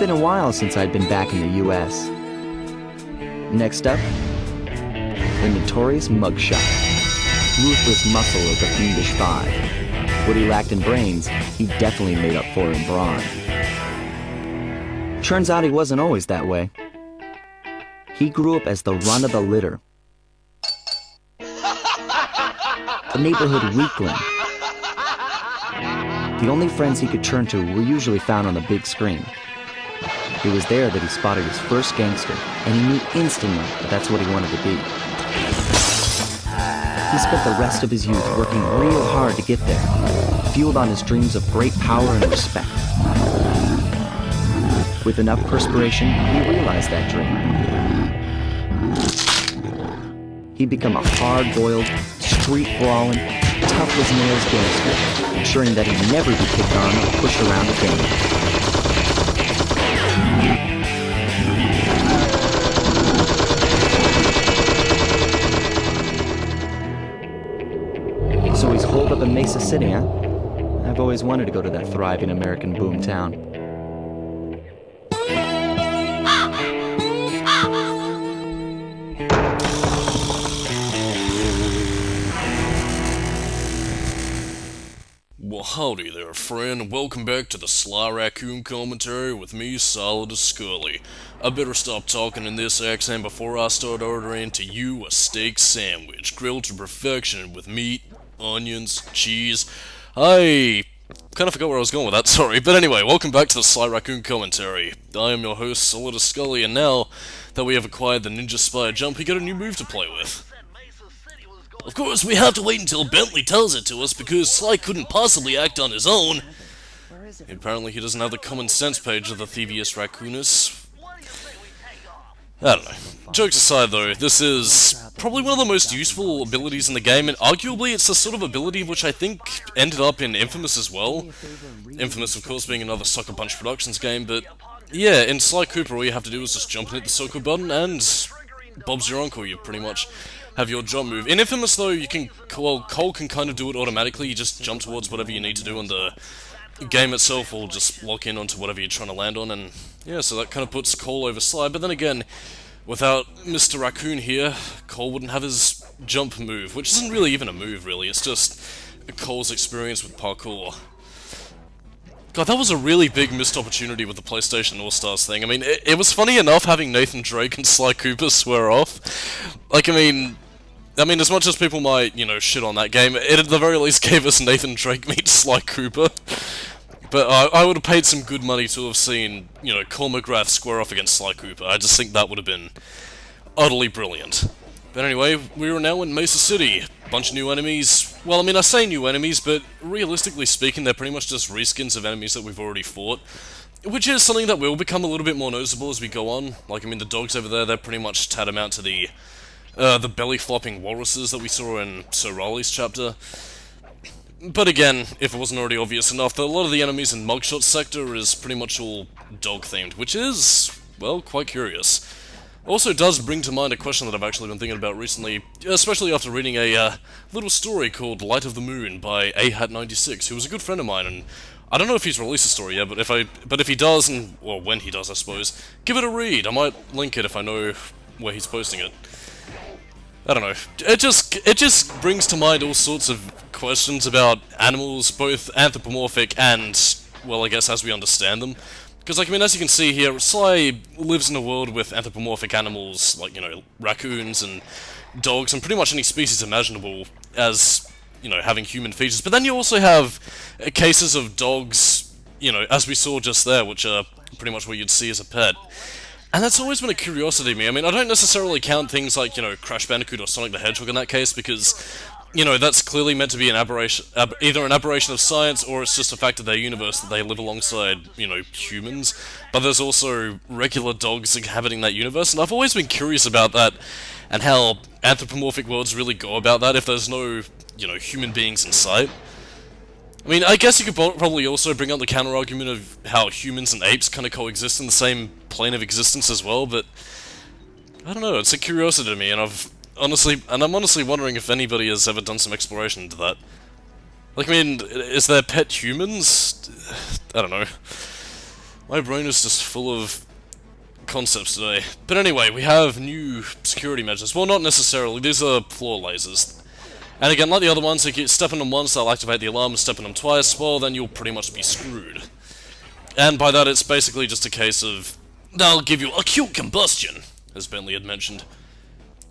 been a while since I'd been back in the US. Next up, the notorious mugshot. Ruthless muscle of the fiendish five. What he lacked in brains, he definitely made up for in brawn. Turns out he wasn't always that way. He grew up as the run of the litter. A neighborhood weakling. The only friends he could turn to were usually found on the big screen. It was there that he spotted his first gangster, and he knew instantly that that's what he wanted to be. He spent the rest of his youth working real hard to get there, fueled on his dreams of great power and respect. With enough perspiration, he realized that dream. He'd become a hard-boiled, street-brawling, tough-as-nails gangster, ensuring that he'd never be kicked on or pushed around again. So he's holed up in Mesa City, huh? I've always wanted to go to that thriving American boomtown. Well, howdy there, friend. Welcome back to the Sly Raccoon commentary with me, Solidus-Skully. I better stop talking in this accent before I start ordering to you a steak sandwich, grilled to perfection with meat, onions, cheese. I kind of forgot where I was going with that, sorry. But anyway, welcome back to the Sly Raccoon commentary. I am your host, Solidus-Skully, and now that we have acquired the Ninja Spire Jump, we got a new move to play with. Of course, we have to wait until Bentley tells it to us, because Sly couldn't possibly act on his own. Apparently he doesn't have the common sense page of the Thievius Raccoonus. I don't know. Jokes aside though, this is probably one of the most useful abilities in the game, and arguably it's the sort of ability which I think ended up in Infamous as well. Infamous, of course, being another Sucker Punch Productions game, but yeah, in Sly Cooper all you have to do is just jump and hit the circle button, and Bob's your uncle, you pretty much have your jump move. In Infamous though, you can, well, Cole can kind of do it automatically, you just jump towards whatever you need to do, and the game itself will just lock in onto whatever you're trying to land on, and yeah, so that kind of puts Cole over Sly. But then again, without Mr. Raccoon here, Cole wouldn't have his jump move, which isn't really even a move, really, it's just Cole's experience with parkour. God, that was a really big missed opportunity with the PlayStation All-Stars thing. I mean, it was funny enough having Nathan Drake and Sly Cooper swear off. Like, I mean, as much as people might, you know, shit on that game, it at the very least gave us Nathan Drake meets Sly Cooper. But I would have paid some good money to have seen, you know, Cole McGrath square off against Sly Cooper. I just think that would have been utterly brilliant. But anyway, we are now in Mesa City. Bunch of new enemies. Well, I mean, I say new enemies, but realistically speaking, they're pretty much just reskins of enemies that we've already fought. Which is something that will become a little bit more noticeable as we go on. Like, I mean, the dogs over there, they're pretty much tantamount to the belly-flopping walruses that we saw in Sir Raleigh's chapter. But again, if it wasn't already obvious enough, that a lot of the enemies in Mugshot sector is pretty much all dog-themed, which is, well, quite curious. Also does bring to mind a question that I've actually been thinking about recently, especially after reading a little story called Light of the Moon by AHAT96, who was a good friend of mine, and I don't know if he's released a story yet, but if he does, and well, when he does, I suppose, give it a read. I might link it if I know where he's posting it. I don't know. It just brings to mind all sorts of questions about animals, both anthropomorphic and, well, I guess as we understand them. Because, like, I mean, as you can see here, Sly lives in a world with anthropomorphic animals, like, you know, raccoons and dogs, and pretty much any species imaginable as, you know, having human features. But then you also have cases of dogs, you know, as we saw just there, which are pretty much what you'd see as a pet. And that's always been a curiosity to me. I mean, I don't necessarily count things like, you know, Crash Bandicoot or Sonic the Hedgehog in that case, because, you know, that's clearly meant to be an aberration, either an aberration of science, or it's just a fact of their universe that they live alongside, you know, humans. But there's also regular dogs inhabiting that universe, and I've always been curious about that, and how anthropomorphic worlds really go about that if there's no, you know, human beings in sight. I mean, I guess you could probably also bring up the counter-argument of how humans and apes kind of coexist in the same plane of existence as well, but I don't know, it's a curiosity to me, and I'm honestly wondering if anybody has ever done some exploration into that. Like, I mean, is there pet humans? I don't know. My brain is just full of concepts today. But anyway, we have new security measures. Well, not necessarily. These are floor lasers. And again, like the other ones, if you step on them once, they'll activate the alarm, step on them twice, well, then you'll pretty much be screwed. And by that, it's basically just a case of, they'll give you acute combustion, as Bentley had mentioned.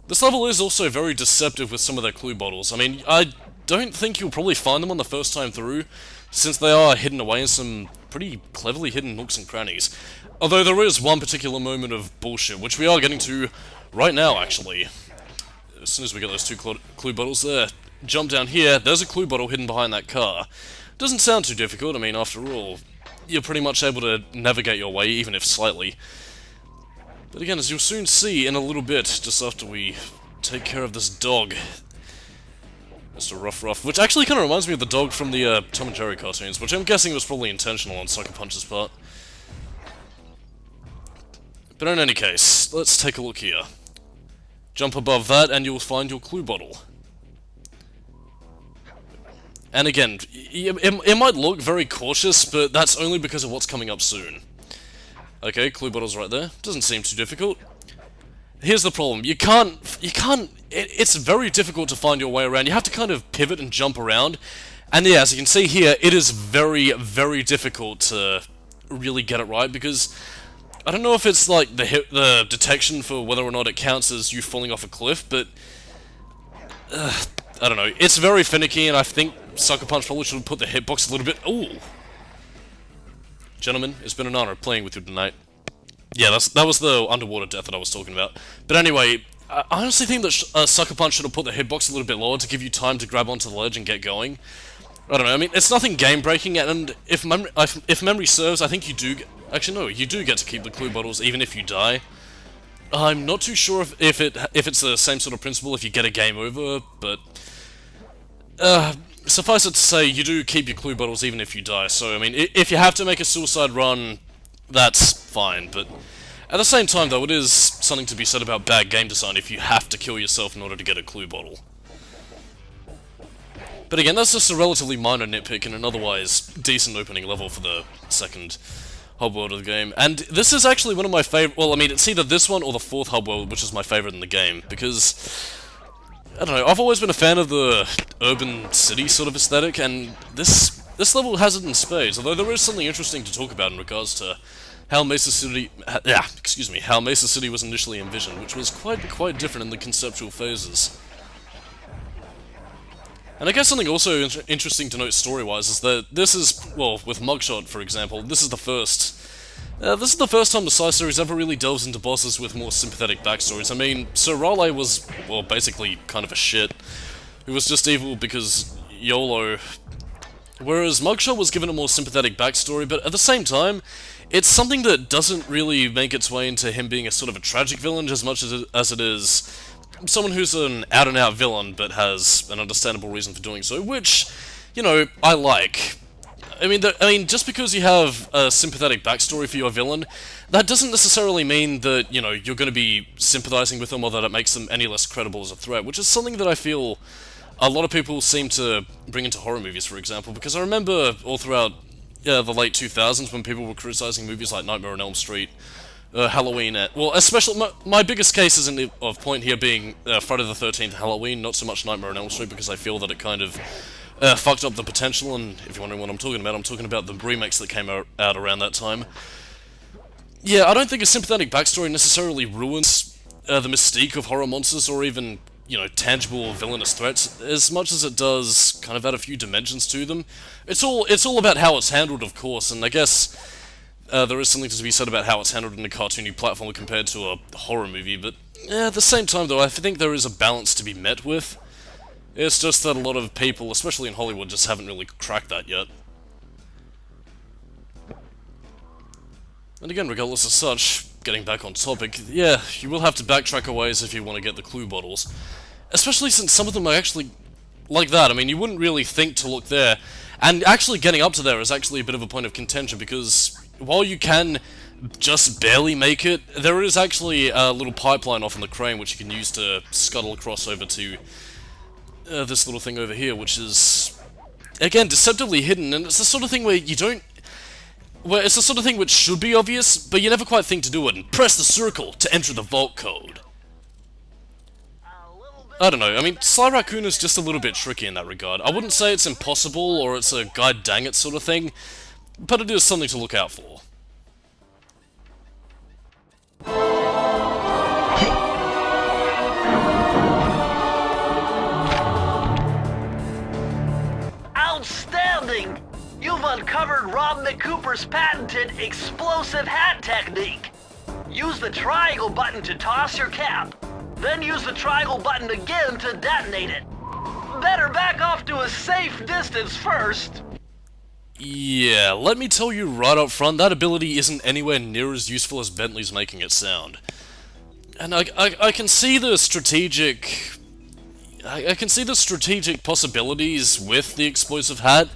This level is also very deceptive with some of their clue bottles. I mean, I don't think you'll probably find them on the first time through, since they are hidden away in some pretty cleverly hidden nooks and crannies. Although there is one particular moment of bullshit, which we are getting to right now, actually. As soon as we get those two clue bottles there. Jump down here, there's a clue bottle hidden behind that car. Doesn't sound too difficult, I mean, after all, you're pretty much able to navigate your way, even if slightly. But again, as you'll soon see in a little bit, just after we take care of this dog. Mr. Ruff, which actually kind of reminds me of the dog from the Tom and Jerry cartoons, which I'm guessing was probably intentional on Sucker Punch's part. But in any case, let's take a look here. Jump above that and you'll find your clue bottle. And again, it might look very cautious, but that's only because of what's coming up soon. Okay, clue bottle's right there. Doesn't seem too difficult. Here's the problem. It's very difficult to find your way around. You have to kind of pivot and jump around. And yeah, as you can see here, it is very, very difficult to really get it right, because I don't know if it's like the detection for whether or not it counts as you falling off a cliff, but I don't know. It's very finicky, and I think Sucker Punch probably should have put the hitbox a little bit. Ooh, gentlemen, it's been an honor playing with you tonight. Yeah, that was the underwater death that I was talking about. But anyway, I honestly think that Sucker Punch should have put the hitbox a little bit lower to give you time to grab onto the ledge and get going. I don't know. I mean, it's nothing game-breaking, and if memory serves, I think you do. Actually, no, you do get to keep the clue bottles even if you die. I'm not too sure if it's the same sort of principle if you get a game over, but suffice it to say, you do keep your clue bottles even if you die. So, I mean, if you have to make a suicide run, that's fine. But at the same time, though, it is something to be said about bad game design if you have to kill yourself in order to get a clue bottle. But again, that's just a relatively minor nitpick in an otherwise decent opening level for the second hub world of the game. And this is actually one of my favorite. Well, I mean, it's either this one or the fourth hub world, which is my favorite in the game, because I don't know, I've always been a fan of the urban city sort of aesthetic, and this level has it in spades, although there is something interesting to talk about in regards to how Mesa City, how Mesa City was initially envisioned, which was quite different in the conceptual phases. And I guess something also interesting to note story-wise is that this is, well, with Mugshot, for example, this is the first time the Psy series ever really delves into bosses with more sympathetic backstories. I mean, Sir Raleigh was, well, basically kind of a shit, who was just evil because YOLO, whereas Mugshot was given a more sympathetic backstory, but at the same time, it's something that doesn't really make its way into him being a sort of a tragic villain as much as it is someone who's an out-and-out villain, but has an understandable reason for doing so, which, you know, I like. I mean, just because you have a sympathetic backstory for your villain, that doesn't necessarily mean that, you know, you're going to be sympathizing with them or that it makes them any less credible as a threat, which is something that I feel a lot of people seem to bring into horror movies, for example, because I remember all throughout the late 2000s when people were criticizing movies like Nightmare on Elm Street, Halloween, well, especially, my biggest case of point here being Friday the 13th Halloween, not so much Nightmare on Elm Street, because I feel that it kind of fucked up the potential, and if you're wondering what I'm talking about the remakes that came out around that time. Yeah, I don't think a sympathetic backstory necessarily ruins the mystique of horror monsters, or even, you know, tangible villainous threats, as much as it does kind of add a few dimensions to them. It's all about how it's handled, of course, and I guess there is something to be said about how it's handled in a cartoony platform compared to a horror movie, but at the same time, though, I think there is a balance to be met with. It's just that a lot of people, especially in Hollywood, just haven't really cracked that yet. And again, regardless of such, getting back on topic, yeah, you will have to backtrack a ways if you want to get the clue bottles. Especially since some of them are actually like that. I mean, you wouldn't really think to look there. And actually getting up to there is actually a bit of a point of contention, because while you can just barely make it, there is actually a little pipeline off in the crane which you can use to scuttle across over to this little thing over here, which is, again, deceptively hidden, and it's the sort of thing where you don't... where it's the sort of thing which should be obvious, but you never quite think to do it, and press the circle to enter the vault code. I don't know, I mean, Sly Raccoon is just a little bit tricky in that regard. I wouldn't say it's impossible, or it's a god dang it sort of thing, but it is something to look out for. Outstanding! You've uncovered Rob McCooper's patented explosive hat technique. Use the triangle button to toss your cap. Then use the triangle button again to detonate it. Better back off to a safe distance first. Yeah, let me tell you right up front, that ability isn't anywhere near as useful as Bentley's making it sound. And I can see the strategic... I can see the strategic possibilities with the explosive hat,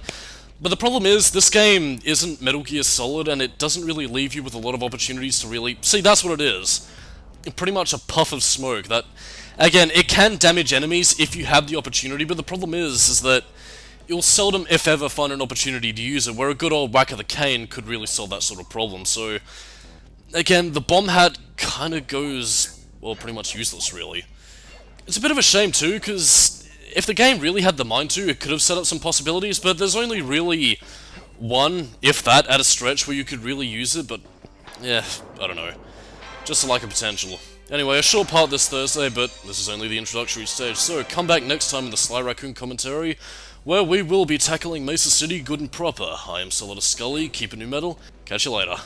but the problem is, this game isn't Metal Gear Solid, and it doesn't really leave you with a lot of opportunities to really... See, that's what it is. Pretty much a puff of smoke that... Again, it can damage enemies if you have the opportunity, but the problem is that you'll seldom, if ever, find an opportunity to use it, where a good old whack of the cane could really solve that sort of problem. So, again, the bomb hat kind of goes, well, pretty much useless, really. It's a bit of a shame, too, because if the game really had the mind to, it could have set up some possibilities, but there's only really one, if that, at a stretch where you could really use it, but, yeah, I don't know. Just a lack of potential. Anyway, a short part this Thursday, but this is only the introductory stage, so come back next time in the Sly Raccoon commentary, where we will be tackling Mesa City good and proper. I am Solidus-Skully, keep it new metal, catch you later.